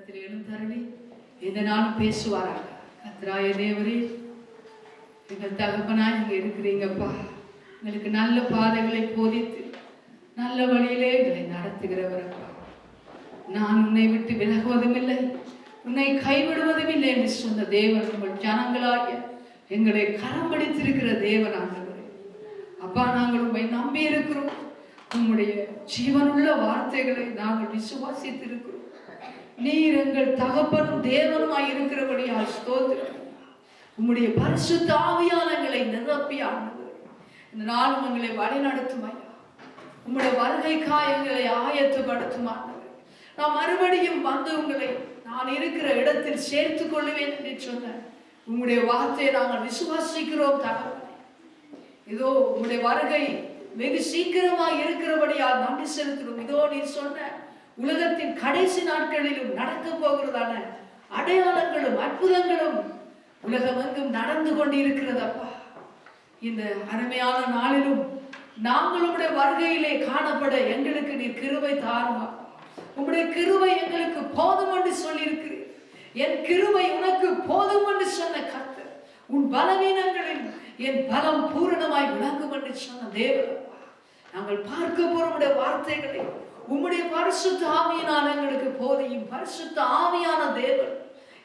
இடத்தில் எழுந்தருளி இந்த நாளும் பேசுவாராக. கர்த்தராகிய தேவரே, எங்கள் தகப்பனா நீங்க இருக்கிறீங்கப்பா. எங்களுக்கு நல்ல பாதைகளை போதித்து நல்ல வழியிலே எங்களை நடத்துகிறவரப்பா. நான் உன்னை விட்டு விலகுவதும் இல்லை, உன்னை கைவிடுவதும் இல்லை என்று சொன்ன தேவன் உங்கள் ஜனங்களாகிய எங்களை கரம் பிடித்திருக்கிற தேவன் ஆண்டவரே. அப்பா, நாங்கள் உண்மை நம்பி இருக்கிறோம். உம்முடைய ஜீவனுள்ள வார்த்தைகளை நாங்கள் விசுவாசித்திருக்கிறோம். நீர் எங்கள் தகப்பனும் தேவனுமாய் இருக்கிறபடியால் ஸ்தோத்திரம். உம்முடைய பரிசுத்த ஆவியால் எங்களை நிரப்பி ஆண்டவரே, இந்த நாளும் எங்களை வழி நடத்தும் ஐயா. உம்முடைய வருகைக்காய் எங்களை ஆயத்தப்படுத்தும் ஆண்டவரே. நான் மறுபடியும் வந்து உங்களை நான் இருக்கிற இடத்தில் சேர்த்துக் கொள்ளுவேன் என்று சொன்ன உம்முடைய வார்த்தையை நாங்கள் விசுவாசிக்கிறோம் தகப்பனே. இதோ உம்முடைய வருகை வெகு சீக்கிரமாக இருக்கிறபடியால் நன்றி செலுத்துகிறோம். இதோ நீர் சொன்ன உலகத்தின் கடைசி நாட்களிலும் நடக்க போகிறதான அடையாளங்களும் அற்புதங்களும் உலகம் எங்கும் நடந்து கொண்டு இருக்கிறதப்பா. இந்த அருமையான நாளிலும் நாங்கள் உம்முடைய வருகையிலே காணப்பட எங்களுக்கு நீர் கிருபை தாருமா. உம்முடைய கிருபை எங்களுக்கு போதும் என்று சொல்லியிருக்கிறீர். என் கிருபை உனக்கு போதும் என்று சொன்ன கர்த்தர், உன் பலவீனங்களில் என் பலம் பூரணமாய் விளங்கும் என்று சொன்ன தேவன். நாங்கள் பார்க்க போற உம்முடைய வார்த்தைகளை உம்முடைய பரிசுத்த ஆவியினால் எங்களுக்கு போதியும். பரிசுத்த ஆவியான தேவன்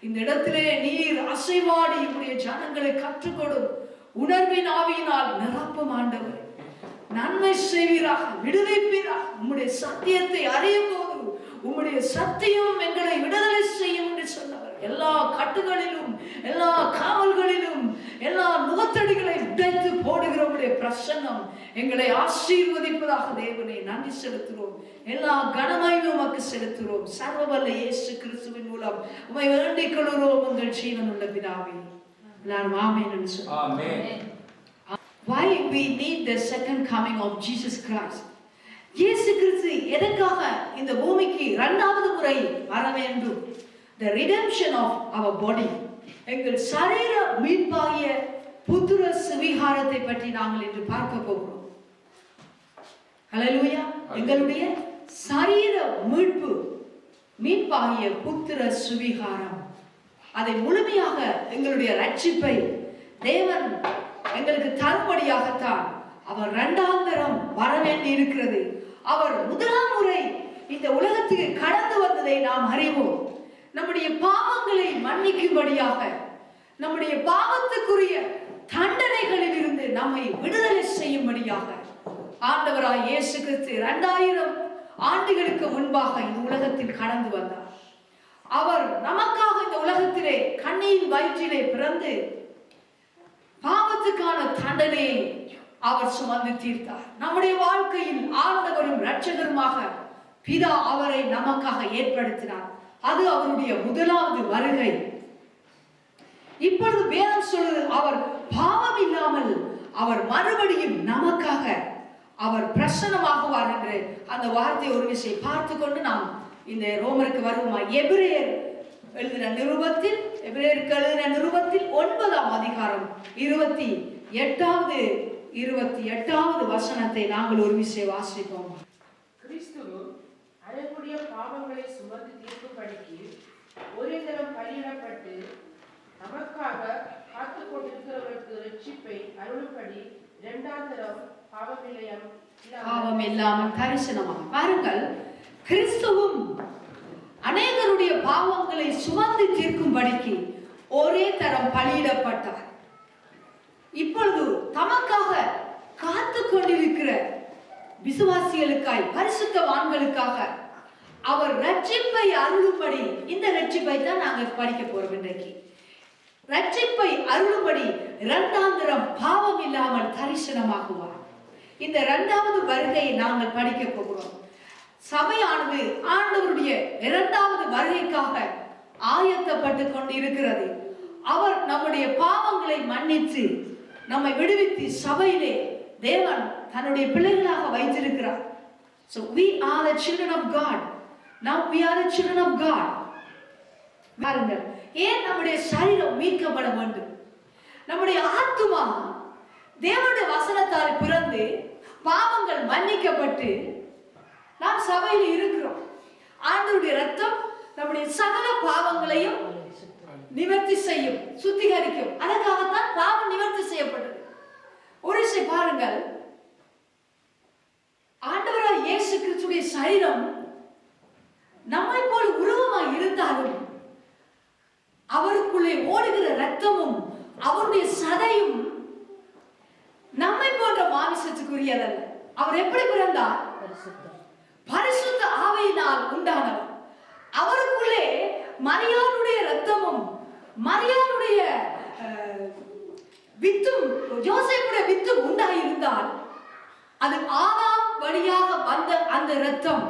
இந்த இடத்திலே நீர் அசைவாடி உம்முடைய ஜனங்களை கற்றுக்கொடும் உணர்வின் ஆவியினால் நிரப்பும் ஆண்டவர். நன்மை செய்வீராக, விடுவிப்பீராக. உம்முடைய சத்தியத்தை அறியும் போது உம்முடைய சத்தியம் எங்களை விடுதலை செய்யும் என்று சொன்னவர். எல்லா கட்டுகளிலும் எல்லா காவல்களிலும் எல்லா நுகத்தடிகளை உடைத்து போடுகிற உம்முடைய பிரசன்னம் எங்களை ஆசீர்வதிப்பதாக தேவனே நன்றி செலுத்துகிறோம். எல்லா கனமையும் உமக்கு செலுத்துகிறோம். சர்வவல்ல இயேசு கிறிஸ்துவின் மூலம் உம்மை வேண்டிக் கொள்கிறோம் எங்கள் ஜீவனுள்ள பிதாவே. எல்லாரும் ஆமென் என்று சொல்லுவோம். ஆமென். Why we need the second coming of Jesus Christ? இயேசு கிறிஸ்து எதற்காக இந்த பூமிக்கு இரண்டாவது முறை வர வேண்டும்? The redemption of our body. எங்கள் சரீர மீட்பாகிய புத்திர சுவிகாரத்தை பற்றி நாங்கள் இன்று பார்க்க போகிறோம். ஹல்லேலூயா. எங்களுடைய சரீர மீட்பாகிய புத்திர சுவிகாரம், அதை முழுமையாக எங்களுடைய ரட்சிப்பை தேவன் எங்களுக்கு தரும்படியாகத்தான் அவர் இரண்டாம் தரம் வர வேண்டி இருக்கிறது. அவர் முதலாம் முறை இந்த உலகத்துக்கு கடந்து வந்ததை நாம் அறிவோம். நம்முடைய பாவங்களை மன்னிக்கும்படியாக, நம்முடைய பாவத்துக்குரிய தண்டனைகளில் இருந்து நம்மை விடுதலை செய்யும்படியாக ஆண்டவராய் இயேசு கிறிஸ்து 2000 ஆண்டுகளுக்கு முன்பாக இந்த உலகத்தில் கடந்து வந்தார். அவர் நமக்காக இந்த உலகத்திலே கன்னியின் வயிற்றிலே பிறந்து பாவத்துக்கான தண்டனையை அவர் சுமந்து தீர்த்தார். நம்முடைய வாழ்க்கையில் ஆண்டவரும் இரட்சகருமாக பிதா அவரை நமக்காக ஏற்படுத்தினார். அது அவருடைய முதலாவது வருகை. இப்பொழுது வேதம் சொல்லுது, அவர் பாவம் இல்லாமல் அவர் மறுபடியும் நமக்காக அவர் பிரசன்னமாகுவார் என்று அந்த வார்த்தையை ஒரு விஷயம் பார்த்து கொண்டு நாம் இந்த ரோமருக்கு வருவோமா. எபிரேயருக்கு எழுதின நிருபத்தில் 9ஆம் அதிகாரம் 28வது வசனத்தை நாங்கள் ஒரு விஷயம் வாசிப்போம். கிறிஸ்துவும் அனைவருடைய பாவங்களை சுமந்து தீர்க்கும்படிக்கு ஒரே தரம் பலியிடப்பட்டு நமக்காக காத்துக் கொண்டிருக்கிறவர்களுக்கு ரட்சிப்பை அருளும்படி இரண்டாம் தரம் பாவம் இல்லாமல் தரிசனமாக. பாருங்கள், கிறிஸ்துவும் அநேகருடைய பாவங்களை சுமந்து தீர்க்கும்படிக்கு ஒரே தரம் பலியிடப்பட்டார். இப்பொழுது தமக்காக காத்து கொண்டிருக்கிற விசுவாசிகளுக்காய், பரிசுத்தவான்களுக்காக அவர் ரட்சிப்பை அருளும்படி, இந்த ரட்சிப்பை தான் நாங்கள் படிக்க போறோம் இன்றைக்கு. ரட்சிப்பை அருளும்படி இரண்டாம் தரம் பாவம் இல்லாமல் தரிசனமாகுவார். இந்த இரண்டாவது வருகையை நாங்கள் படிக்க போகிறோம். சபையானது ஆண்டவருடைய இரண்டாவது வருகைக்காக ஆயத்தப்பட்டு கொண்டிருக்கிறது. அவர் நம்முடைய பாவங்களை மன்னித்து நம்மை விடுவித்து சபையிலே தேவன் தன்னுடைய பிள்ளைகளாக வைத்திருக்கிறார். So we are the children of God. Now we are the children of God. பாருங்கள், ஏன் நம்முடைய சரீரம் மீட்கப்பட வேண்டும்? நம்முடைய ஆத்துமா தேவனுடைய வசனத்தால் பிறந்து பாவங்கள் மன்னிக்கப்பட்டு நாம் சபையில் இருக்கிறோம். ஆண்டவருடைய ரத்தம் நம்முடைய சகல பாவங்களையும் நிவர்த்தி செய்யும், சுத்திகரிக்கும். அதற்காகத்தான் பாவம் நிவர்த்தி செய்யப்பட்டது. ஒரு விஷயம் பாருங்கள், ஆண்டவராய் இயேசு கிறிஸ்துவின் சரீரம் நம்மை போல் உருவமாய் இருந்தாலும் அவருக்குள்ளே ஓடுகிற ரத்தமும் அவருடைய சதையும் நம்மை போன்ற மாமிசத்துக்குரியதல்ல. அவர் எப்படி பிறந்தார்? பரிசுத்த ஆவியினால் உண்டானவர். அவருக்குள்ளே மரியாளுடைய ரத்தமும் மரியாளுடைய வித்தும் யோசேப்புடைய வித்தும் உண்டாயிருந்தால் அது ஆதாம் வழியாக வந்த அந்த ரத்தம்.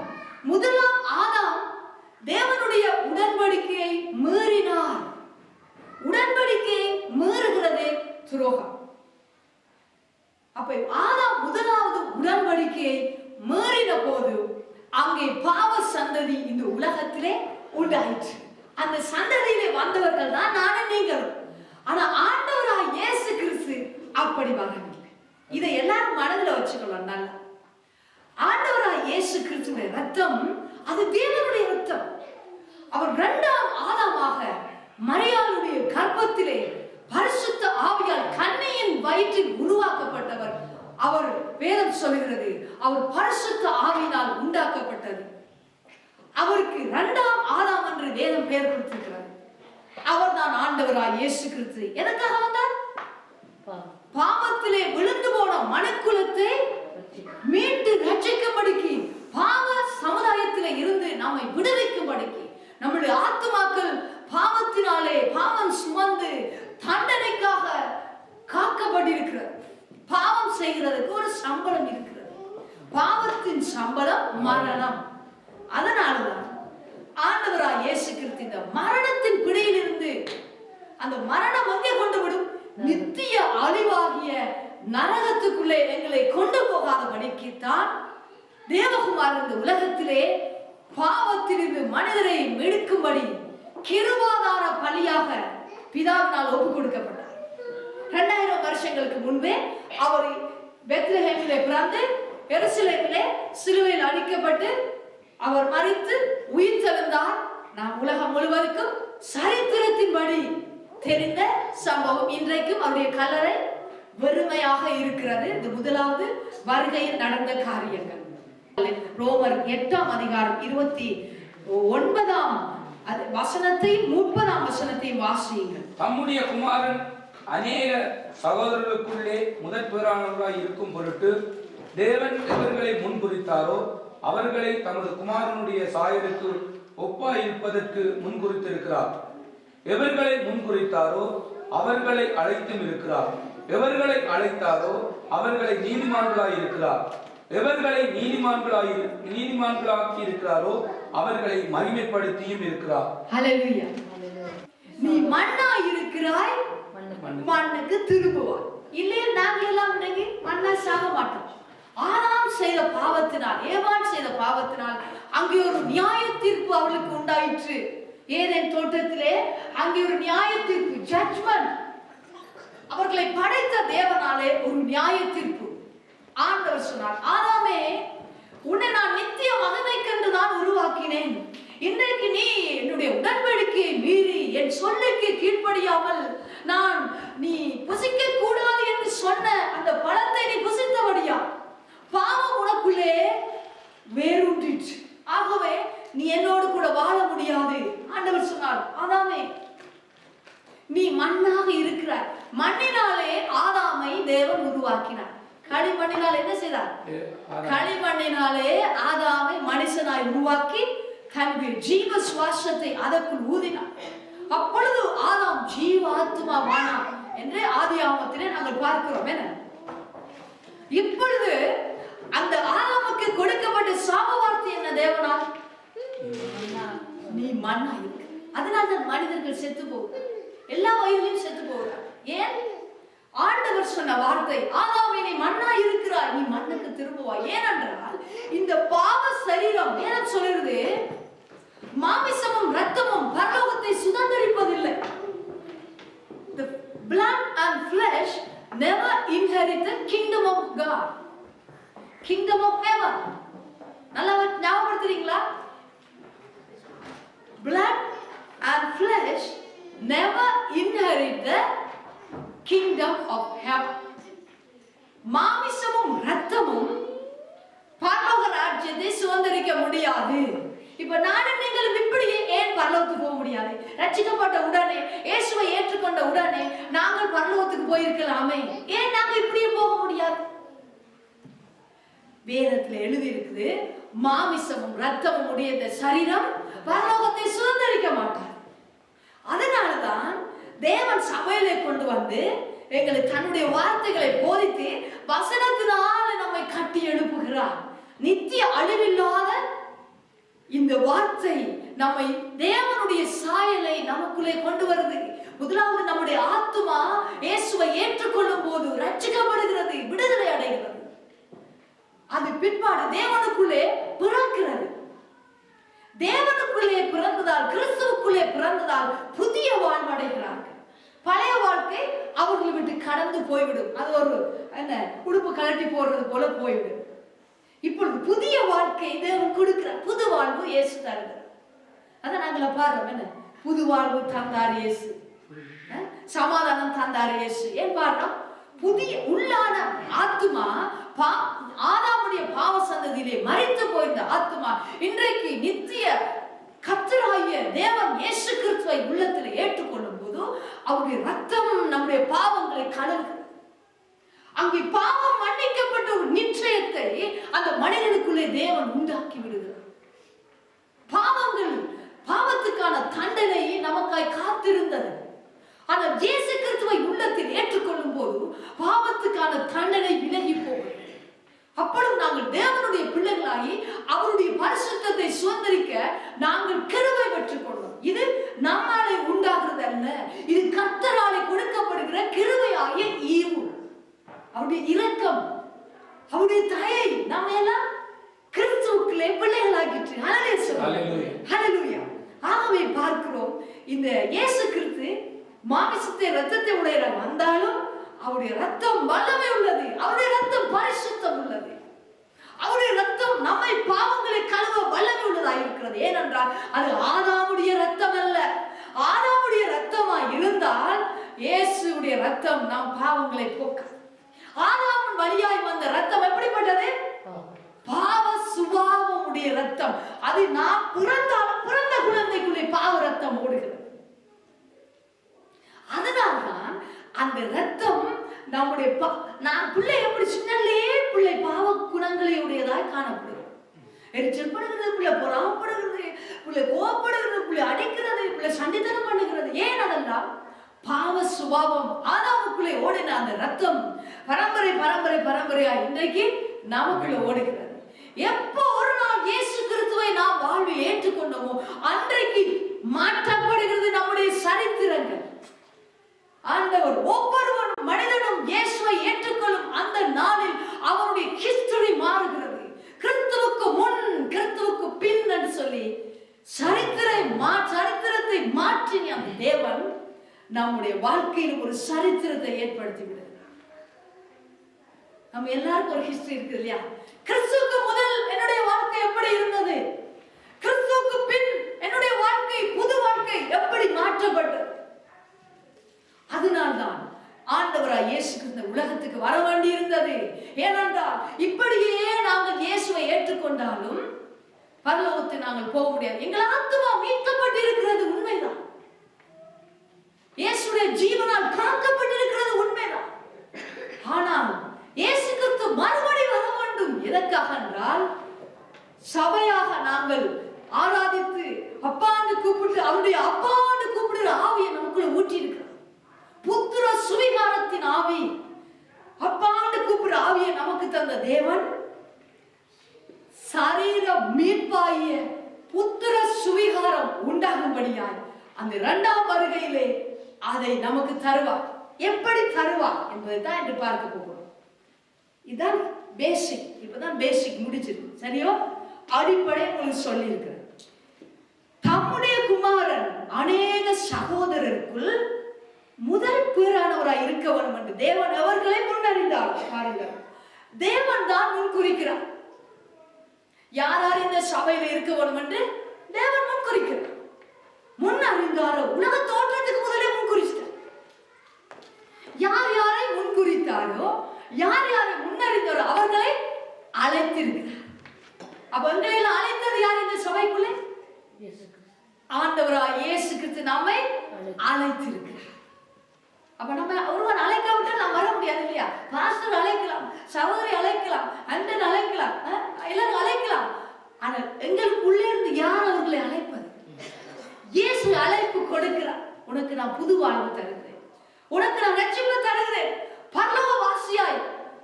முதலாம் ஆதாம் தேவனுடைய உடன்படிக்கையை மீறினார். உடன்படிக்கையை மீறுகிறது துரோகம். அப்ப ஆதாம் முதலாவது உடன்படிக்கையை மீறின போது அங்கே பாவ சந்ததி இந்த உலகத்திலே உண்டாயிற்று. அந்த சந்ததியிலே வந்தவர்கள் தான் நானும் நீங்களும். ஆனா ஆண்டவராய் இயேசு கிறிஸ்து அப்படி வரவில்லை. இதை எல்லாரும் மனதில் வச்சுக்கலாம். நல்லா, ஆண்டவராய் இயேசு கிறிஸ்துடைய ரத்தம் அது தேவனுடைய ரத்தம். அவர் இரண்டாம் ஆதாமாக மரியாளுடைய கர்ப்பத்திலே பரிசுத்த ஆவியால் கன்னியின் வயிற்றில் உருவாக்கப்பட்டவர். அவர் வேதம் சொல்கிறது அவர் பரிசுத்த ஆவியினால் உண்டாக்கப்பட்டது. அவருக்கு இரண்டாம் ஆதாம் என்று வேதம் பெயர் கொடுத்திருக்கிறார். அவர் தான் ஆண்டவராய் இயேசு கிறிஸ்து. எதற்காக வந்தார்? பாவத்திலே விழுந்து போன மனுக்குலத்தை மீட்டு ரட்சிக்கும்படிக்கு, பாவ சமுதாயத்திலே இருந்து நம்மை விடுவிக்கும்படிக்கு, நம்முடைய ஆத்துமாக்கள் பாவத்தினாலே பாவம் சுமந்து தண்டனைக்காக காக்கப்பட்டிருக்கிறது. பாவம் செய்கிறதுக்கு ஒரு சம்பளம் இருக்கிறது. பாவத்தின் சம்பளம் மரணம். அதனாலதான் ஆண்டவராய் இயேசு கிறிஸ்து இந்த மரணத்தின் பிடியிலிருந்து, அந்த மரணம் எங்கே கொண்டு விடும்? நித்திய அழிவாகிய நரகத்துக்குள்ளே எங்களை கொண்டு போகாதபடிக்குத்தான் தேவகுமார் இந்த உலகத்திலே பாவத்திலிருந்து மனிதரை மீட்கும்படி கிருபாதார பலியாக பிதாவினால் ஒப்பு கொடுக்கப்பட்டார். 2000 வருஷங்களுக்கு முன்பே அவர் பெத்லஹேமிலே பிறந்து எருசலேமிலே சிலுவையில் அடிக்கப்பட்டு அவர் மரித்து உயிர்த்தெழுந்தார். நாம் உலகம் முழுவதுக்கும் சரித்திரத்தின்படி தெரிந்த சம்பவம். இன்றைக்கும் அவருடைய கல்லறை வெறுமையாக இருக்கிறது. இது முதலாவது வருகையில் நடந்த காரியங்கள். ரோமர் 8ஆம் அதிகாரம் 29ஆம் வசனத்தையும் 30ஆம் வசனத்தையும் வாசியுங்கள். தம்முடைய குமாரன் அநேக சகோதரர்களுக்குள்ளே முதற் பேரானவராய் இருக்கும் பொருட்டு தேவன் எவர்களை முன்குறித்தாரோ அவர்களை தமது குமாரனுடைய சாயலுக்கு ஒப்பாய் இருப்பதற்கு முன்குறித்திருக்கிறார். எவர்களை முன்குறித்தாரோ அவர்களை அழைத்தும் இருக்கிறார். எவர்களை அழைத்தாரோ அவர்களை நீதிமான்களாய் இருக்கிறார். எவர்களை நீதிமான்களாக்கி இருக்கிறாரோ அவர்களை மகிமைப்படுத்தியும் இருக்கிறார். ஹல்லேலூயா. நீ மண்ணாய் இருக்கிறாய், மண்ணுக்கு திரும்புவாய். இல்லையே நாங்கள் எல்லாம் இன்னைக்கு மண்ணா சாக மாட்டோம். ஆதாம் செய்த பாவத்தினால், ஏவாள் செய்த பாவத்தினால் அங்கே ஒரு நியாய தீர்ப்பு அவளுக்கு உண்டாயிற்று. ஏதேன் தோட்டத்திலே அங்கே ஒரு நியாய தீர்ப்பு, ஜட்ஜ்மெண்ட். அவர்களை படைத்த தேவனாலே ஒரு நியாய தீர்ப்பு. ஆண்டவர் சொன்னார், ஆதாமே உன்னை நான் நித்திய மகிமைக்கென்று தான் உருவாக்கினேன். இன்றைக்கு நீ என்னுடைய உடன்படிக்கையை மீறி என் சொல்லுக்கு கீழ்ப்படியாமல் நீ புசிக்க கூடாது என்று சொன்ன அந்த பழத்தை நீ புசித்தபடியா பாவம் உனக்குள்ளே வேரூன்றிற்று. ஆகவே நீ என்னோடு கூட வாழ முடியாது. ஆண்டவர் சொன்னார், ஆதாமே நீ மண்ணாக இருக்கிறாய். மண்ணினாலே ஆதாமை தேவன் உருவாக்கினார். களிமண்ணினால் என்ன செய்தார்? களிமண்ணினாலே ஆதாமை மனுஷனாய் உருவாக்கி தன்னுடைய ஜீவ சுவாசத்தை அதற்குள் ஊதினார். அப்பொழுது ஆதாம் ஜீவாத்மாவானார் என்று ஆதியாகமத்திலே நாங்கள் பார்க்கிறோம். என்ன இப்பொழுது அந்த ஆதாமுக்கு கொடுக்கப்பட்ட சாப வார்த்தை என்ன? தேவனால் நீ மண்ணா இருக்கு. அதனால்தான் மனிதர்கள் செத்து போகிறார், எல்லா வயதிலும் செத்து போகிறார். ஏன்? ஆண்டவர் சொன்ன வார்த்தை, ஆதாமே நீ மண்ணா இருக்கிறாய், நீ மண்ணுக்கு திரும்புவாய். ஏனென்றால் இந்த பாவ சரீரம் வேதம் சொல்கிறது, மாமிசமும் இரத்தமும் பரலோகத்தை சுதந்தரிப்பதில்லை. The blood and flesh never inherit the kingdom of God, kingdom of heaven. நல்லா ஞாபகப்படுத்துறீங்களா? blood and flesh never inherit the kingdom of heaven. மாமிசமும் இரத்தமும் பரலோக ராஜ்யத்தை சுதந்திரிக்க முடியாது. இப்ப நானும் நீங்களும் இப்படியே ஏன் பரலோகத்துக்கு போக முடியாது? ரட்சிக்கப்பட்ட உடனே, இயேசுவை ஏற்றுக்கொண்ட உடனே நாங்கள் பரலோகத்துக்கு போயிருக்கலாமே, ஏன் நாங்க இப்படியே போக முடியாது? வேதத்துல எழுதி இருக்குது, மாமிசமும் இரத்தமும் உடைய இந்த சரீரம் பரலோகத்தை சுதந்திரிக்க மாட்டார். அதனாலதான் தேவன் சபையிலே கொண்டு வந்து எங்களுக்கு தன்னுடைய வார்த்தைகளை போதித்து வசனத்தினால நம்மை கட்டி எழுப்புகிறார். நித்திய அழிவில்லாத இந்த வார்த்தை நம்மை தேவனுடைய சாயலை நமக்குள்ளே கொண்டு வருது. முதலாவது நம்முடைய ஆத்துமா இயேசுவை ஏற்றுக்கொள்ளும் போது ரட்சிக்கப்படுகிறது, விடுதலை அடைகிறது. அது பிற்பாடு தேவனுக்குள்ளே பிறக்கிறது. தேவனுக்குள்ளே பிறந்ததால், கிறிஸ்துவுக்குள்ளே பிறந்ததால் புதிய வாழ்வடைகிறார்கள். பழைய வாழ்க்கை அவர்களை விட்டு கடந்து போய்விடும். அது ஒரு என்ன, உடுப்பு கலட்டி போடுறது போல போய்விடும். இப்பொழுது புதிய வாழ்க்கை தேவன் கொடுக்கிற புது வாழ்வு இயேசு தருகிறார். அதை நாங்கள பாடுறோம், என்ன புது வாழ்வு தந்தார் இயேசு, சமாதானம் தந்தார் இயேசு. ஏன் பாடுறோம்? புதிய உள்ளான ஆத்துமா, ஆதாமுடைய பாவ சந்ததியிலே மரித்து போயிருந்த ஆத்துமா இன்றைக்கு நித்திய கர்த்தராகிய தேவன் இயேசு கிறிஸ்துவை உள்ளத்தில் ஏற்றுக்கொள்ளும் போது அவருடைய ரத்தம் நம்முடைய பாவங்களை கழுவுகிறது. அங்கே பாவம் மன்னிக்கப்பட்ட ஒரு நிச்சயத்தை அந்த மனிதனுக்குள்ளே தேவன் உண்டாக்கி விடுகிறார். பாவத்துக்கான தண்டனை நமக்காய் காத்திருந்தது. ஆனால் இயேசு கிறிஸ்துவை உள்ளத்தில் ஏற்றுக்கொள்ளும் போது பாவத்துக்கான தண்டனை விலகி போகும். அப்பொழுது நாங்கள் தேவனுடைய பிள்ளைகளாகி அவருடைய பரிசுத்தத்தை சுதந்திரிக்க நாங்கள் கிருபை பெற்றுக் கொள்வோம். இது நம்மாலே உண்டாகிறது அல்ல, இது கர்த்தராலே கொடுக்கப்படுகிற கிருபையாகிய ஈவு, அவருடைய இரக்கம், அவருடைய தயை நம்ம எல்லாம் கிறிஸ்துவுக்குள்ளே பிள்ளைகளாகிட்டு. ஹல்லேலூயா. ஆகவே பார்க்கிறோம், இந்த இயேசு கிறிஸ்து மாமிசத்தை இரத்தத்தை உடையவர் வந்தாலும் அவருடைய ரத்தம் வல்லமை உள்ளது, அவருடைய ரத்தம் பரிசுத்தம் உள்ளது, அவருடைய ரத்தம் நம்மை பாவங்களை கழுவ வல்லமை உள்ளதாக இருக்கிறது. ஏனென்றால் அது ஆதாமுடைய ரத்தம் அல்ல. ஆதாமுடைய ரத்தமாய் இருந்தால் இயேசுடைய ரத்தம் நம் பாவங்களை போக்க. ஆதாமின் வழியாய் வந்த ரத்தம் எப்படிப்பட்டது? பாவ சுபாவம் உடைய ரத்தம். அது நாம் பிறந்தாலும் பிறந்த குழந்தைக்குள்ளே பாவ ரத்தம் ஓடுகிறது. அதனால்தான் அந்த ரத்தம் நம்முடைய பிள்ளை எப்படி சின்னலே பிள்ளை பாவ குணங்களை உடையதாய் காணப்படுகிறது. எரிச்சல் படுகிறது, பிள்ளை பொறாமப்படுகிறது, பிள்ளை கோபப்படுகிறது, பிள்ளை அடிக்கிறது, பிள்ளை சண்டித்தனம் பண்ணுகிறது. ஏன்? அதெல்லாம் பாவ சுபாவம் ஆதாமுக்குள்ளே ஓடின அந்த ரத்தம் பரம்பரை பரம்பரை பரம்பரையா இன்றைக்கு நமக்குள்ள ஓடுகிறது. எப்போ ஒரு நாள் இயேசு கிறிஸ்துவை நாம் வாழ்வில் ஏற்றுக்கொண்டோமோ அன்றைக்கு மாற்றப்படுகிறது நம்முடைய சரித்திரங்கள். ஆண்டவர் ஒவ்வொரு மனிதனும் இயேசுவை ஏற்றுக்கொள்ளும் அந்த நாளில் அவருடைய ஹிஸ்டரி மாறுகிறது. கிறிஸ்துவுக்கு முன், கிறிஸ்துவுக்கு பின் என்று சொல்லி சரித்திரத்தை மாற்றின அந்த தேவன் நம்முடைய வாழ்க்கையில் ஒரு சரித்திரத்தை ஏற்படுத்தி விடுகிறார். நம்ம எல்லாருக்கும் ஒரு ஹிஸ்டரி இருக்கு இல்லையா? கிறிஸ்துவுக்கு முதல் என்னுடைய வாழ்க்கை எப்படி இருந்தது, கிறிஸ்துவுக்கு பின் என்னுடைய வாழ்க்கை, புது வாழ்க்கை எப்படி மாற்றப்பட்டது. அதனால்தான் ஆண்டவராய் இயேசு கிறிஸ்து உலகத்துக்கு வர வேண்டி இருந்தது. ஏனென்றால் இப்படியே நாங்கள் இயேசுவை ஏற்றுக்கொண்டாலும் பரலோகத்தை நாங்கள் போக முடியாது. எங்கள் ஆத்துமா மீட்கப்பட்டிருக்கிறது உண்மைதான், இயேசுடைய ஜீவனால் காக்கப்பட்டிருக்கிறது உண்மைதான். ஆனால் இயேசு கிறிஸ்து மறுபடி வர வேண்டும். எதற்காக என்றால் சபையாக நாங்கள் ஆராதித்து அப்பான்னு கூப்பிட்டு அவருடைய அப்பான்னு கூப்பிடுற ஆவியை நமக்குள்ள ஊற்றி இருக்கிறார். புத்திர சுவிகாரத்தின் ஆவி, அப்பான்னு கூப்பிடுற ஆவியை நமக்கு தந்த தேவன் சரீர மீட்பாகிய புத்திர சுவிகாரம் உண்டாகும்படியாய் அந்த இரண்டாம் வருகையிலே அதை நமக்கு தருவார். எப்படி தருவார் என்பதை தான் என்று பார்க்க போகிறோம். இதுதான் பேசிக். இப்பதான் பேசிக் முடிச்சிருக்கு, சரியோ? அடிப்படை உங்களுக்கு சொல்லி இருக்கிறேன். தம்முடைய குமாரன் அநேக சகோதரருக்குள் முதல் பேரானவராய் இருக்க வேண்டும் என்று தேவன் அவர்களை முன்னறிந்தார். பாருங்கள், தேவன் தான் முன்குறிக்கிறார். யார் யார் இந்த சபையில இருக்க வேண்டும் என்று தேவன் முன்குறிக்கிறார். முன் அறிந்தாரோ? உலக தோற்றத்துக்கு முதலே முன்குறிச்சிட்டார். யார் யாரை முன்குறித்தாரோ, யார் யாரை முன்னறிந்தாரோ அவர்களை அழைத்திருக்கிறார். அப்ப எங்களை அழைத்தது யார் இந்த சபைக்குள்ளே? ஆண்டவராய் இயேசு கிறிஸ்து நம்மை அழைத்திருக்கிறார். அப்ப நம்ம ஒருவன் அழைக்காவிட்டால் நாம் வர முடியாது இல்லையா? பாஸ்டர் அழைக்கலாம், சகோதரி அழைக்கலாம், அண்ணன் அழைக்கலாம், எல்லாரும் அழைக்கலாம். ஆனால் எங்களுக்குள்ளே இருந்து யார் அவர்களை அழைப்பது? இயேசு அழைப்பு கொடுக்கிறார். உனக்கு நான் புது வாழ்வு தருகிறேன், உனக்கு நான் ரட்சிப்பு தருகிறேன், பரலோக வாசியாய்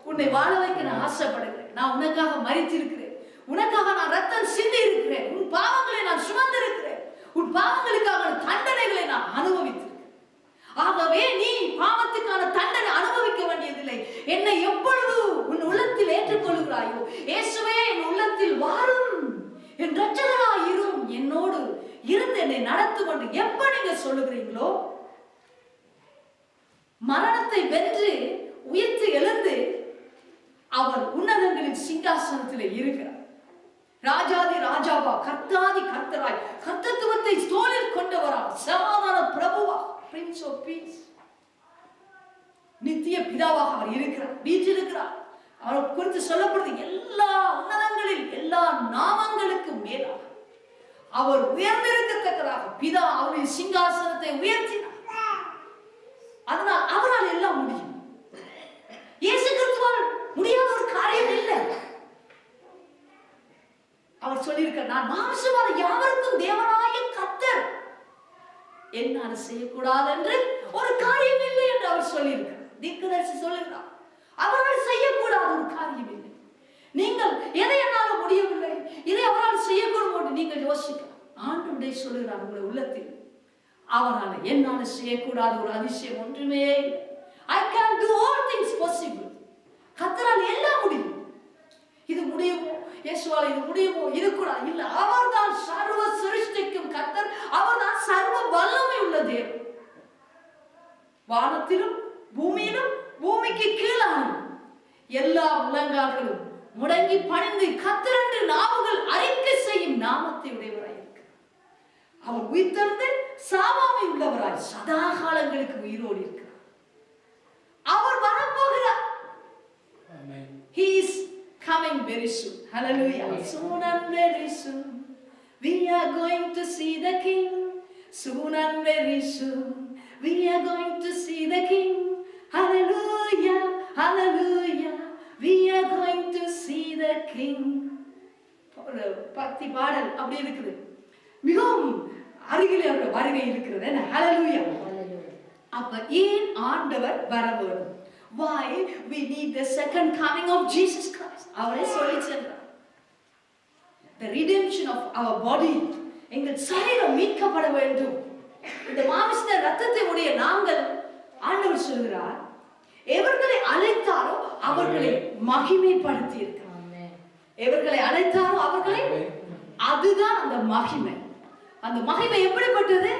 உன்னை வாழ வைக்க நான் ஆசைப்படுகிறேன். நான் உனக்காக மரித்திருக்கிறேன், உனக்காக நான் ரத்தம் சிந்தி இருக்கிறேன், உன் பாவங்களை நான் சுமந்திருக்கிறேன், உன் பாவங்களுக்கான தண்டனைகளை நான் அனுபவித்திருக்கிறேன். ஆகவே நீ பாவத்துக்கான தண்டனை அனுபவிக்க வேண்டியதில்லை. என்னை எப்பொழுது உன் உள்ளத்தில் ஏற்றுக்கொள்கிறாயோ, இயேசுவே என் உள்ளத்தில் வாரும், என் இரட்சகராய் இரும், என்னோடு இருந்து என்னை நடத்தும் என்று எப்ப நீங்க சொல்லுகிறீங்களோ, மரணத்தை வென்று உயிர்த்து எழுந்து அவர் உன்னதங்களின் சிங்காசனத்தில் இருக்கிறார். ராஜாதி ராஜாவா, கர்த்தாதி கர்த்தராய், கர்த்தத்துவத்தை தோளில் கொண்டவரா, சமாதான பிரபுவா, பிரின்ஸ் ஆஃப் பீஸ், நித்திய பிதாவாக அவர் இருக்கிறார், வீற்றிருக்கிறார். அவர் குறித்து சொல்லப்படுது எல்லா உன்னதங்களில் எல்லா நாமங்களுக்கும் மேலாக அவர் உயர்ந்திருக்கத்தக்கதாக பிதா அவருடைய சிங்காசனத்தை உயர்த்தினார். அதனால் அவரால் எல்லாம் முடியும். இயேசு கிறிஸ்துவால் முடியாத ஒரு காரியம் இல்லை. அவர் சொல்லியிருக்கிறார், நான் மாம்சமான யாவருக்கும் தேவனாய கர்த்தர், என்னால் செய்யக்கூடாது என்று ஒரு காரியம் இல்லை என்று அவர் சொல்லியிருக்கிறார். தீர்க்கதரிசி சொல்லுகிறார், அவரால் செய்யக்கூடாத ஒரு காரியம் இல்லை. நீங்கள் எதை என்னால முடியவில்லை, இதை அவரால் செய்யக்கூடும் என்று நீங்கள் யோசிக்கலாம். ஆண்டவரே சொல்லுகிறார் உங்களுடைய உள்ளத்தில், அவரால் என்னால செய்யக்கூடாத ஒரு அதிசயம் ஒன்றுமே இல்லை. I can do all things possible. கர்த்தரால் எல்லாம் முடியும். இது முடியுமோ, இயேசுவால் இது முடியுமோ, இது கூட இல்ல. அவர்தான் சர்வ சிருஷ்டிக்கும் கர்த்தர், அவர்தான் சர்வ வல்லமை உள்ள தேவன். வானத்திலும் பூமியிலும் பூமிக்கு கீழான எல்லா முழங்கால்களும் முடங்கி பணிந்து கர்த்தர் என்று நாவுகள் அறிக்கை செய்யும் நாமத்தை உடையவராய் இருக்கிறார். அவர் உயிர்த்தெழுந்து சாவாமை உள்ளவராய் சதா காலங்களுக்கு உயிரோடு இருக்கிறார். அவர் வரப்போகிறார். He is coming very soon. Hallelujah. Soon and very soon we are going to see the King. Soon and very soon we are going to see the King. Hallelujah, hallelujah, we are going to see the King. பக்தி பாடல் அப்படி இருக்குது, மிகவும் அருகிலே அவருடைய வருகை இருக்கிறது. ஹalleluya. அப்ப ஏன் ஆண்டவர் வர வேண்டும்? Why we need the second coming of Jesus Christ? அவரே சொல்லி சென்றார், the redemption of our body, எங்கள் சரீரம் மீட்கப்பட வேண்டும். இந்த மாமிச ரத்தத்தை உடைய நாங்கள், ஆண்டவர் சொல்கிறார், எவர்களை அழைத்தாரோ அவர்களை மகிமைப்படுத்தி இருக்கிறார். எவர்களை அழைத்தாரோ அவர்களை, அதுதான் அந்த மகிமை. அந்த மகிமை எப்படிப்பட்டது?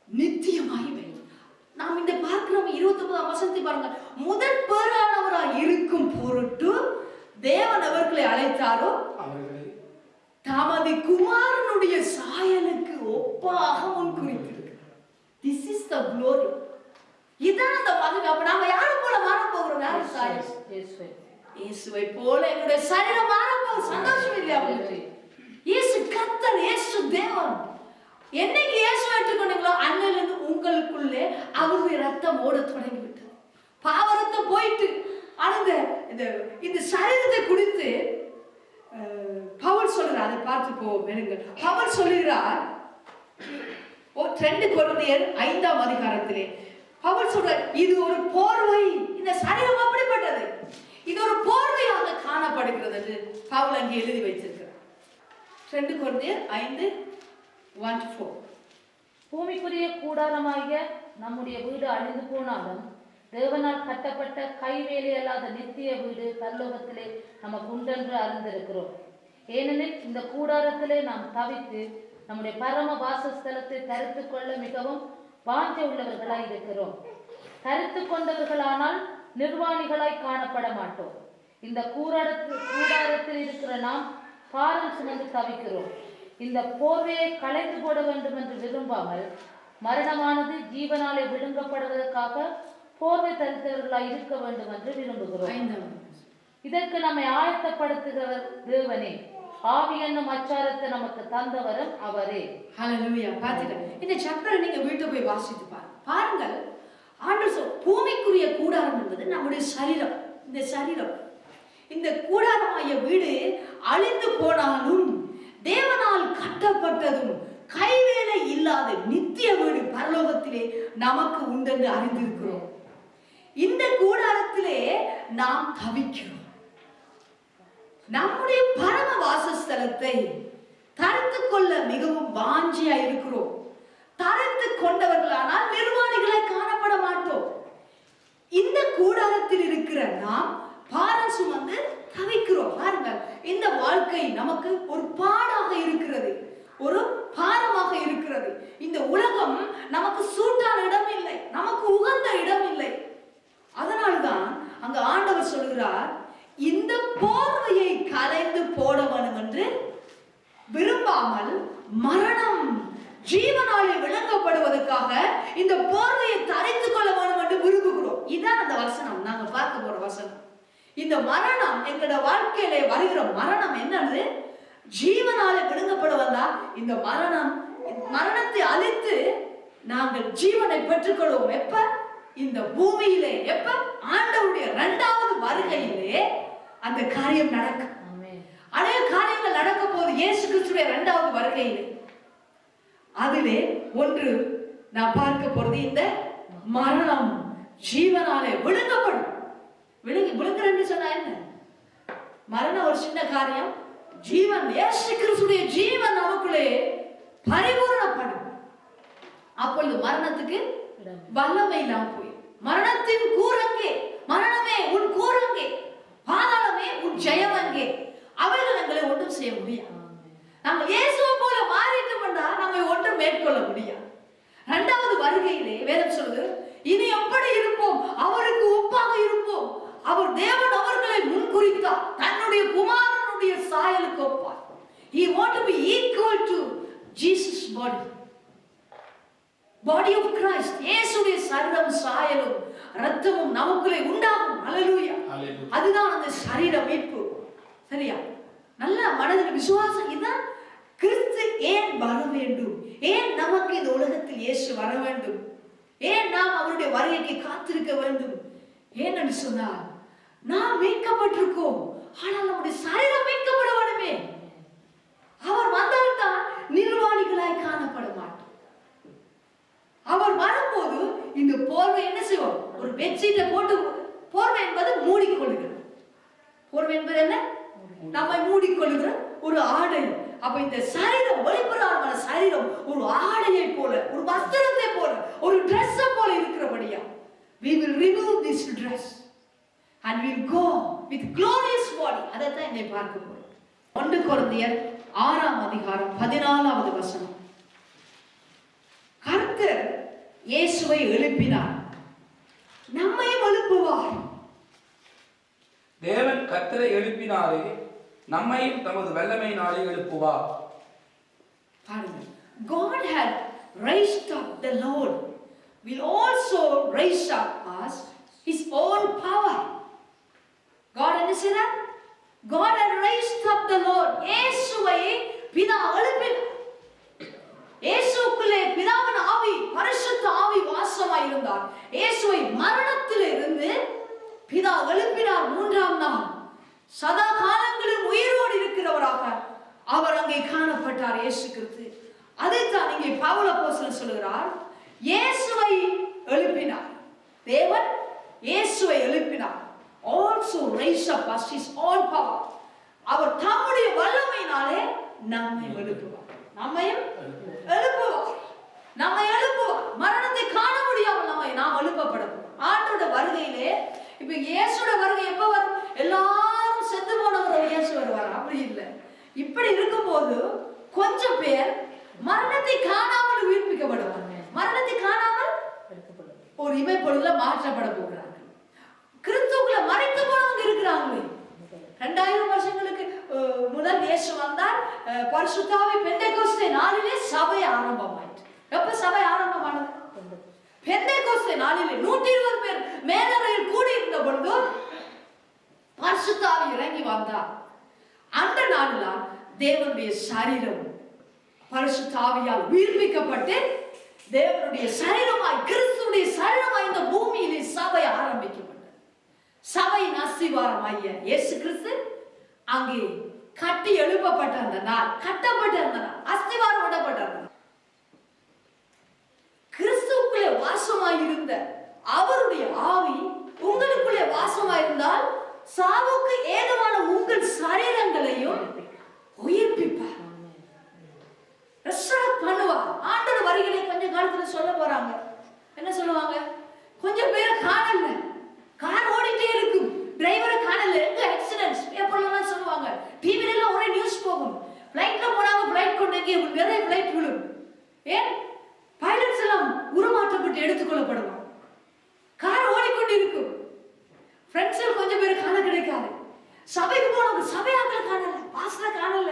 நித்திய மகிமை. நாம் இந்த பார்க்கிறோம் 29ஆம் வசனத்தை பாருங்க. முதல் பேரானவராய் இருக்கும் பொருட்டு தேவன் அவர்களை அழைத்தாரோ தமது குமாரனுடைய சாயலுக்கு ஒப்பாக முன்குறித்திருக்கிறார். This is the glory. இதான் அந்த மகிமை. அப்ப நாம யாரை போல மாற போகிறோம்? யார் சாயல்? இயேசுவை போல எங்களுடைய சரீரம் மாற போகுது. சந்தோஷம் இல்லையா? இயேசு கர்த்தர், இயேசு தேவன். என்னைக்கு இயேசு ஏற்றுக்கொண்டீங்களோ அன்னையிலிருந்து உங்களுக்குள்ளே அவருடைய ரத்தம் ஓட தொடங்கி விட்டது. பாவ ரத்தம் போயிட்டு இந்த சரீரத்தை குறித்து பவுல் சொல்றார். அதை பார்த்து போங்க. பவுல் சொல்லுகிறார் 2 கொரிந்தியர் 5ஆம் அதிகாரத்திலே பவுல் சொல்றார், இது ஒரு போர்வை. இந்த சரீரம் அப்படிப்பட்டது, இது ஒரு போர்வையாக காணப்படுகிறது என்று பவுல் அங்கே எழுதி வைத்திருக்கிறார். 2 கொரிந்தியர் 5:1-4. பூமிக்குரிய கூடாரமாகிய நம்முடைய வீடு அழிந்து போனாலும் தேவனால் கட்டப்பட்ட கைவேலை அல்லாத நித்திய வீடு பரலோகத்திலே நமக்கு உண்டென்று அறிந்திருக்கிறோம். ஏனெனில் இந்த கூடாரத்திலே நாம் தவித்து நம்முடைய பரம வாசஸ்தலத்தை தரித்து கொள்ள மிகவும் வாஞ்சை உள்ளவர்களாய் இருக்கிறோம். தரித்து கொண்டவர்களானால் நிர்வாணிகளாய் காணப்பட மாட்டோம். இந்த கூடாரத்தில் இருக்கிற நாம் பாரம் சுமந்து தவிக்கிறோம். இந்த போர்வையை களைந்து போட வேண்டும் என்று விரும்பாமல் மரணமானது ஜீவனாலே விழுங்கப்படுவதற்காக போர்வை தரித்தவர்களாய் இருக்க வேண்டும் என்று விரும்புகிறோம். இதற்கு நம்மை ஆயத்தப்படுத்துகிறவர் தேவனே. ஆவி என்னும் அச்சாரத்தை நமக்கு தந்தவரும் அவரே. ஹல்லேலூயா. பாத்தீங்களா? இந்த சாப்டரை நீங்க வீட்டுல போய் வாசித்து பாருங்கள். ஆண்டவர் பூமிக்குரிய கூடாரம் என்பது நம்முடைய சரீரம். இந்த சரீரம், இந்த கூடாரமாகிய வீடு அழிந்து போனாலும் தேவனால் கட்டப்பட்டதும் கைவேலை இல்லாத நித்திய வீடு பரலோகத்திலே நமக்கு உண்டென்று அறிந்திருக்கிறோம். இந்த கூடாரத்திலே நாம் தவிக்கிறோம். நம்முடைய பரம வாசஸ்தலத்தை தரித்து கொள்ள மிகவும் வாஞ்சியா இருக்கிறோம். தரித்து கொண்டவர்களானால் நிர்வாணிகளை காணப்பட மாட்டோம். இந்த கூடாரத்தில் இருக்கிற நாம் பாரம் சுமந்து தவிக்கிறோம். பாருங்கள், இந்த வாழ்க்கை நமக்கு ஒரு பாடாக இருக்கிறது, ஒரு பாரமாக இருக்கிறது. இந்த உலகம் நமக்கு சூட்டான இடம் இல்லை, நமக்கு உகந்த இடம் இல்லை. அதனால்தான் அங்க ஆண்டவர் சொல்கிறார், இந்த போர்வையை கலைந்து போட வேண்டும் என்று விரும்பாமல் மரணம் ஜீவனாலே விளங்கப்படுவதற்காக இந்த போர்வையை தரித்துக் கொள்ள வேண்டும் என்று விரும்புகிறோம். இதான் அந்த வசனம், நாங்க பார்க்க போற வசனம். இந்த மரணம் எங்களோட வாழ்க்கையிலே வருகிற மரணம் என்னது? ஜீவனாலே விளங்கப்படுவதா? இந்த மரணத்தை அழித்து நாங்கள் ஜீவனை பெற்றுக்கொள்வோம். எப்ப? இந்த பூமியிலே. எப்ப? ஆண்டவருடைய இரண்டாவது வருகையிலே அந்த காரியம் நடக்கும். அநேக காரியங்கள் நடக்க போது இயேசு கிறிஸ்துவின் இரண்டாவது வருகையிலே. அதிலே ஒன்று நான் பார்க்க போறது, இந்த மரணம் ஜீவனாலே விழுங்கப்படும். விழுங்குறேன்னு சொன்னா என்ன? மரணம் ஒரு சின்ன காரியம். ஜீவன், இயேசு கிறிஸ்துவின் ஜீவன் நமக்குள்ளே பரிபூரணப்படும். அப்பொழுது மரணத்துக்கு வல்லமை இல்லாம போய், மரணத்தின் கூரங்கே, மரணமே உன் கூரங்கே, பாதாளமே உன் ஜெயம் அங்கே. அவர்கள் எங்களை ஒன்றும் செய்ய முடியாது. நாங்கள் இயேசுவை போல மாறிட்டோம் என்றால் நம்மை ஒன்றும் மேற்கொள்ள முடியாது. இரண்டாவது வருகையிலே வேதம் சொல்லுது, இனி எப்படி இருப்போம்? அவருக்கு ஒப்பாக இருப்போம். அவர் தேவன் அவர்களை முன்குறித்தார், தன்னுடைய குமாரனுடைய சாயலுக்கு ஒப்பார். He want to be equal to Jesus body. Body of Christ. இயேசுடைய சரீரம் சாயலும் இரத்தமும் நமக்குள்ளே உண்டாகும். ஹல்லேலூயா. அதுதான் அந்த சரீர மீட்பு. சரியா? நல்ல மனதில் விசுவாசம். இதுதான் கிறிஸ்து ஏன் வர வேண்டும், ஏன் நமக்கு இந்த உலகத்தில் இயேசு வர வேண்டும், ஏன் நாம் அவருடைய வருகைக்கு காத்திருக்க வேண்டும். ஏன்னு சொன்னால் நாம் மீட்கப்பட்டிருக்கோம், ஆனால் நம்முடைய சரீரம் மீட்கப்பட வேண்டுமே. அவர் வந்தால்தான் நிர்வாணிகளாய் காணப்பட மாட்டோம். அவர் வரும்போது இந்த போர்வை என்ன செய்வோம்? ஒரு பெட்ஷீட்டை போட்டு, போர்வை என்பது மூடிக்கொள்ளுகிறது. போர்வை என்பது என்ன? நம்மை மூடிக்கொள்ளுகிற ஒரு ஆடை. அப்ப இந்த சரீரம், வெளிப்புறமான சரீரம் ஒரு ஆடையை போல, ஒரு வஸ்திரத்தை போல, ஒரு டிரெஸ் போல இருக்கிறபடியா, we will remove this dress and we will go with glorious body. அதைத்தான் என்னை பார்க்க போறோம். 1 கொரிந்தியர் 6ஆம் அதிகாரம் 14வது வசனம். கர்த்தர் இயேசுவை எழுப்பினார், நம்மையும் எழுப்புவார். தேவன் கர்த்தரை எழுப்பினாரே, நம்மையும் தமது வல்லமையினாலே எழுப்புவார். God had raised up the Lord, will also raise up us his own power. God என்ன செய்தார்? God had raised up the Lord. இயேசுவை பிதா எழுப்பினார். இயேசுக்குள்ளே பிதாவின் ஆவி, பரிசுத்த ஆவி வாசமாய் இருந்தார். இயேசுவை மரணத்தில் இருந்து பிதா எழுப்பினார் 3ஆம் நாள். சதா காலங்களில் உயிரோடு இருக்கிறவராக அவர் அங்கே காணப்பட்டார் இயேசு கிறிஸ்து. அதைத்தான் இங்கே பவுல் அப்போஸ்தலன் சொல்கிறார், இயேசுவை எழுப்பினார். தேவன் இயேசுவை எழுப்பினார். Also raise up us his own power. அவர் தம்முடைய வல்லமையினாலே நம்மை எழுப்புவார். நம்மையும் எழுப்புவார். நம்மை எழுப்புவார். மரணத்தை காண முடியாமல் நாம் எழுப்பப்படும். ஆண்டோட வருகையிலே, இப்ப இயேசுவோட வருகை எப்ப வரும்? எல்லாரும் செத்து போனவர் இயேசு வருவார். அப்படி இல்லை. இப்படி இருக்கும்போது கொஞ்சம் பேர் மரணத்தை காணாமல் உயிர்ப்பிக்கப்படுவாங்க. மரணத்தை காணாமல் ஒரு இமைப்பொழுதுல மாற்றப்பட போகிறார்கள். கிறிஸ்துவுக்குள்ள மறைத்து போனவங்க இருக்கிறாங்களே. 2000 வருஷங்களுக்கு முதல் இயேசு வந்தார், பரிசுத்த ஆவி பெந்தெகோஸ்தே நாளிலே சபை ஆரம்பமாயிற்று. எப்ப சபை ஆரம்பமானது? பெந்தெகோஸ்தே நாளிலே 120 பேர் மேலறையில் கூடி இருந்த பொழுது பரிசுத்த ஆவி இறங்கி வந்தார். அந்த நாளில் தேவனுடைய சரீரம் பரிசுத்த ஆவியால் உயிர்ப்பிக்கப்பட்டு தேவனுடைய சரீரமாய், கிறிஸ்துவுடைய சரீரமாய் இந்த பூமியிலே சபை ஆரம்பிக்கப்பட்டது. சபையின் அஸ்திவாரமாகிய இயேசு கிறிஸ்து அங்கே கட்டி எழுப்பப்பட்ட அந்த நாள், கட்டப்பட்ட அந்த நாள், அஸ்திவாரம் விடப்பட்ட அந்த நாள், கிறிஸ்துவுக்குள்ளே வாசமாயிருந்த அவருடைய ஆவி உங்களுக்குள்ளே வாசமாயிருந்தால் சாவுக்கு ஏதுவான உங்கள் சரீரங்களையும் உயிர்ப்பிப்பார், பண்ணுவார். ஆண்டவர் வரிகளை கொஞ்ச காலத்துல சொல்ல போறாங்க. என்ன சொல்லுவாங்க? கொஞ்சம் பேரை காணல, கார் ஓடிட்டே இருக்கும், டிரைவரை காணல, எங்க ஆக்சிடென்ட்ஸ் பேப்பர்ல சொல்லுவாங்க, டிவில எல்லாம் ஒரே நியூஸ் போகும். ஃளைட்ல போனாங்க, ஃளைட் கொண்டு நிறைய ஃளைட் விழும். ஏன்? பைலட்ஸ் எல்லாம் உருமாற்றப்பட்டு எடுத்துக்கொள்ளப்படுவாங்க. கார் ஓடிக்கொண்டு இருக்கும். ஃப்ரெண்ட்ஸ் கொஞ்சம் பேர் காண கிடைக்காது. சபைக்கு போனவங்க சபையாக்கள் காணல, பாஸ்டர் காணல,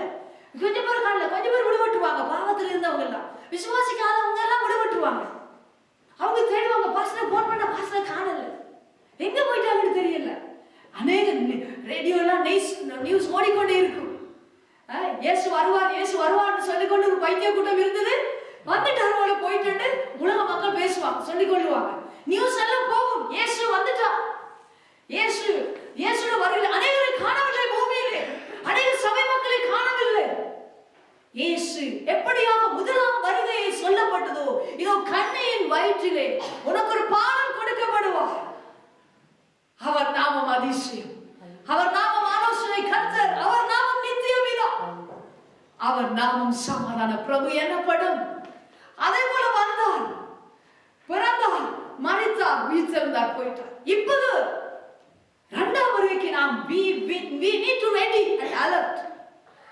கொஞ்சம் பேர் காணல, கொஞ்சம் பேர் விடுபட்டுவாங்க. பாவத்தில் இருந்தவங்க எல்லாம், விசுவாசிக்காதவங்க எல்லாம் விடுபட்டுவாங்க. அவங்க தேடுவாங்க, பாஸ்டர் போன் பண்ண, பாஸ்டர் காணல, எங்க போயிட்டாங்கன்னு தெரியல. அநேக ரேடியோ எல்லாம் நியூஸ் ஓடிக்கொண்டே இருக்கும். இயேசு வருவார், இயேசு வருவார்னு சொல்லிக்கொண்டு ஒரு பைத்திய கூட்டம் இருந்தது. வந்துட்டாரு போயிட்டு உலக மக்கள் பேசுவாங்க, சொல்லிக் கொள்ளுவாங்க, நியூஸ் எல்லாம் போகும். இயேசு வந்துட்டா, இயேசு வருகிற அநேகரை காணவில்லை, பூமியிலே அநேக சபை மக்களை காணவில்லை. இயேசு எப்படியாக முதலாம் வருகையை சொல்லப்பட்டதோ, இதோ கண்ணையின் வயிற்றிலே உனக்கு ஒரு பாலம் கொடுக்கப்படுவார். அவர் நாமம் அதிசயம், அவர் நாமம் ஆலோசனை கர்த்தர், அவர் நாமம் நித்திய பிதா, அவர் நாமம் சமாதான பிரபு எனப்படும். அதே போல வந்தார், பிறந்தார், மரித்தார், உயிர்த்தெழுந்தார், போயிட்டார். இப்போது இரண்டாம் வருகைக்கு நாம் we need to ready and alert.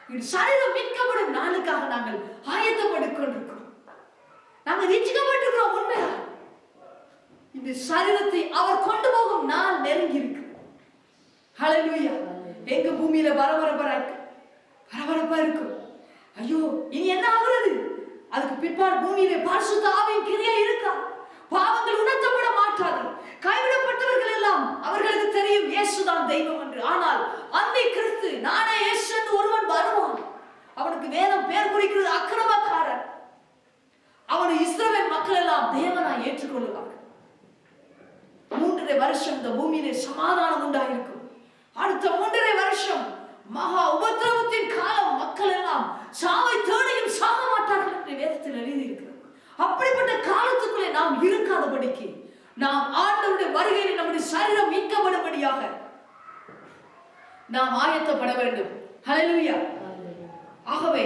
இந்த சரீரம் மீட்கப்படும் நாளுக்காக நாங்கள் ஆயத்தப்பட்டுக் கொண்டிருக்கிறோம். நாங்கள் ரட்சிக்கப்பட்டிருக்கிறோம். உண்மையா இந்த சரீரத்தை அவர் கொண்டு போகும் நாள் நெருங்கி இருக்கு. ஹல்லேலூயா. எங்க பூமியில பரபரப்பா இருக்கும். ஐயோ இனி என்ன ஆகுறது? அதுக்கு பிற்பாடு பூமியிலே பரிசுத்த ஆவியின் கிரியை இருக்கா? பாவங்கள் உணர்த்தப்பட மாட்டாது. கைவிடப்பட்டவர்கள் எல்லாம் அவர்களுக்கு தெரியும் இயேசுதான் தெய்வம் என்று. ஆனால் அந்தி கிறிஸ்து, நானே இயேசு என்று ஒருவன் வருவான். அவனுக்கு வேதம் பேர் குறிக்கிறது அக்கிரமக்காரன். அவனை இஸ்ரவேல் மக்கள் எல்லாம் தேவனாய் ஏற்றுக்கொள்ளுவார்கள். 3.5 வருஷம் இந்த பூமியிலே சமாதானம் உண்டாயிருக்கும். அடுத்த 3.5 வருஷம் மகா உபத்திரவத்தின் காலம். மக்கள் எல்லாம் சாவை தேடியும் சாக மாட்டார்கள் என்று வேதத்தில் எழுதியிருக்கிறது. அப்படிப்பட்ட காலத்துக்குள்ளே நாம் இருக்காதபடிக்கு, நாம் ஆண்டவருடைய வருகையில் நம்முடைய சரீரம் மீட்கப்படும்படியாக நாம் ஆயத்தப்பட வேண்டும். ஹல்லேலூயா. ஆகவே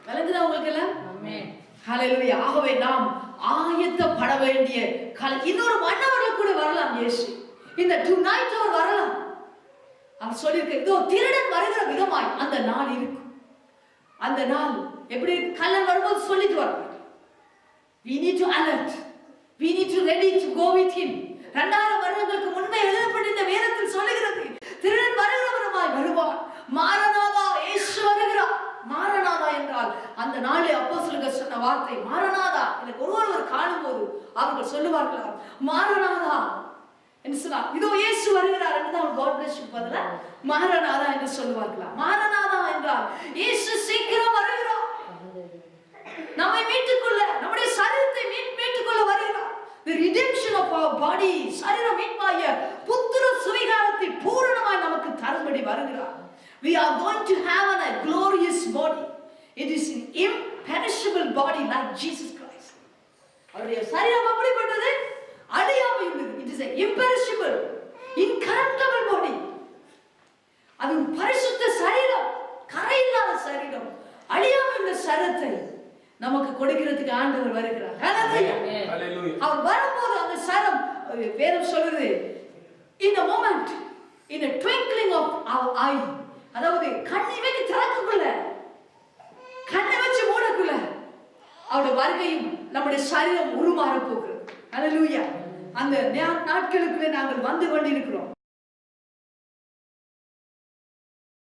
விளங்குதா உங்களுக்கு எல்லாம்? ஆமென். ஹல்லேலூயா. ஆகவே நாம் ஆயத்தப்பட வேண்டிய காலம். இன்னொரு மன்னவர்கள் கூட வரலாம். இயேசு இந்த டுநைட் அவர் வரலாம். அவர் சொல்லியிருக்க, இதோ திருடன் வருகிற விதமாய் அந்த நாள் இருக்கும். அந்த நாள் எப்படி கள்ளன் வரும்போது சொல்லிட்டு வர, we need to alert, we need to ready to go with him. 2000 வருடங்களுக்கு முன்பே எழுதப்பட்ட இந்த வேதத்தில் சொல்லுகிறது, திருடன் வருகிறவருமாய் வருவார். மாரநாதா, இயேசு வருகிறார். மாரநாதா என்றால் அந்த நாளே அப்போஸ்தலர்கள் சொன்ன வார்த்தை மாரநாதா. எனக்கு ஒருவர் காணும்போது அவர்கள் சொல்லுவார்களா, மாரநாதா என்று சொன்னார். இதோ இயேசு வருகிறார் என்று தான் God bless you பதிலா மாரநாதா என்று சொல்லுவார்களா. மாரநாதா என்றால் இயேசு சீக்கிரம் வருகிறார். நம்மை மீட்டுக்கொள்ள, நம்முடைய சரீரத்தை மீட்டுக்கொள்ள வருகிறார். The redemption of our body, சரீர மீட்பாய புத்திர சுவிகாரத்தை பூரணமாய் நமக்கு தரும்படி வருகிறார். We are going to have a glorious body. It is an imperishable body like Jesus Christ. அவருடைய சரீரம் அப்படிப்பட்டது, அழியாமை உள்ளது. It is an imperishable, incorruptible body. அது பரிசுத்த சரீரம், கரையில்லாத சரீரம், அழியாமை உள்ள சரீரத்தை நமக்கு கொடுக்கிறதுக்கு ஆண்டவர் வருகிறார். ஹல்லேலூயா. அவர் வரும்போது அந்த சரம், வேதம் சொல்லுது, in a moment, in a twinkling of our eye, அதாவது கண்ணை வைத்து திறக்கக்குள்ள, கண்ணை வச்சு மூடக்குள்ள அவருடைய வருகையும் நம்முடைய சரீரம் உருமாற போகிறது. ஹல்லேலூயா. அந்த நாட்களுக்குள்ளே நாங்கள் வந்து கொண்டிருக்கிறோம்.